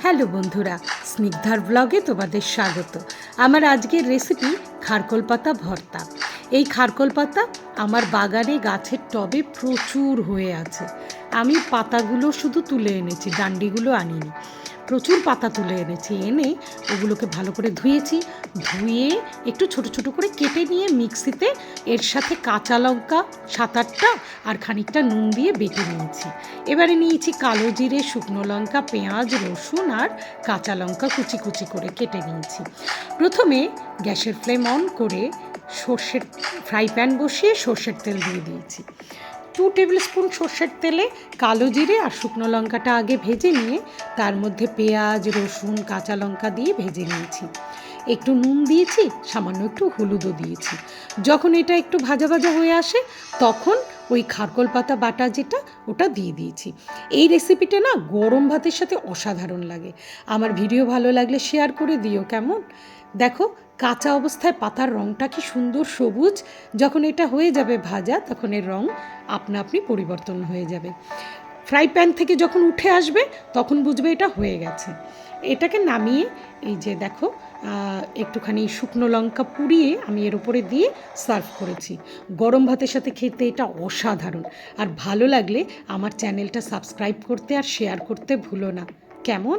Hello বন্ধুরা, স্নিগ্ধার ব্লগে তোমাদের স্বাগত। আমার আজকের রেসিপি খারকোল পাতা ভর্তা। এই খারকোল পাতা আমার বাগানে গাছের টবে প্রচুর হয়ে আছে। আমি পাতাগুলো শুধু তুলে এনেছি, ডান্ডিগুলো আনিনি। প্রচুর পাতা তুলে এনেছি, এনে ওগুলোকে ভালো করে ধুয়েছি। ধুয়ে একটু ছোট ছোট করে কেটে নিয়ে মিক্সিতে এর সাথে কাঁচা লঙ্কা 7-8টা আর খানিকটা নুন দিয়ে বেটে নিয়েছি। এবারে নিয়েছি কালো জিরে, শুকনো লঙ্কা, পেঁয়াজ, রসুন আর কাঁচা লঙ্কা কুচি কুচি করে কেটে নিয়েছি। প্রথমে গ্যাসের ফ্লেম অন করে সর্ষের ফ্রাই প্যান বসিয়ে সর্ষের তেল দিয়ে দিয়েছি। 2 টেবিল স্পুন সর্ষের তেলে কালো জিরে আর শুকনো লঙ্কাটা আগে ভেজে নিয়ে তার মধ্যে পেঁয়াজ, রসুন, কাঁচা লঙ্কা দিয়ে ভেজে নিয়েছি। একটু নুন দিয়েছি, সামান্য একটু হলুদও দিয়েছি। যখন এটা একটু ভাজা ভাজা হয়ে আসে তখন ওই খারকোল পাতা বাটা যেটা ওটা দিয়ে দিয়েছি। এই রেসিপিটা না গরম ভাতের সাথে অসাধারণ লাগে। আমার ভিডিও ভালো লাগলে শেয়ার করে দিও কেমন। দেখো কাঁচা অবস্থায় পাতার রঙটা কি সুন্দর সবুজ, যখন এটা হয়ে যাবে ভাজা তখন এর রঙ আপনা আপনি পরিবর্তন হয়ে যাবে। ফ্রাই প্যান থেকে যখন উঠে আসবে তখন বুঝবে এটা হয়ে গেছে। এটাকে নামিয়ে এই যে দেখো একটুখানি শুকনো লঙ্কা পুড়িয়ে আমি এর উপরে দিয়ে সার্ভ করেছি। গরম ভাতের সাথে খেতে এটা অসাধারণ। আর ভালো লাগলে আমার চ্যানেলটা সাবস্ক্রাইব করতে আর শেয়ার করতে ভুলো না কেমন।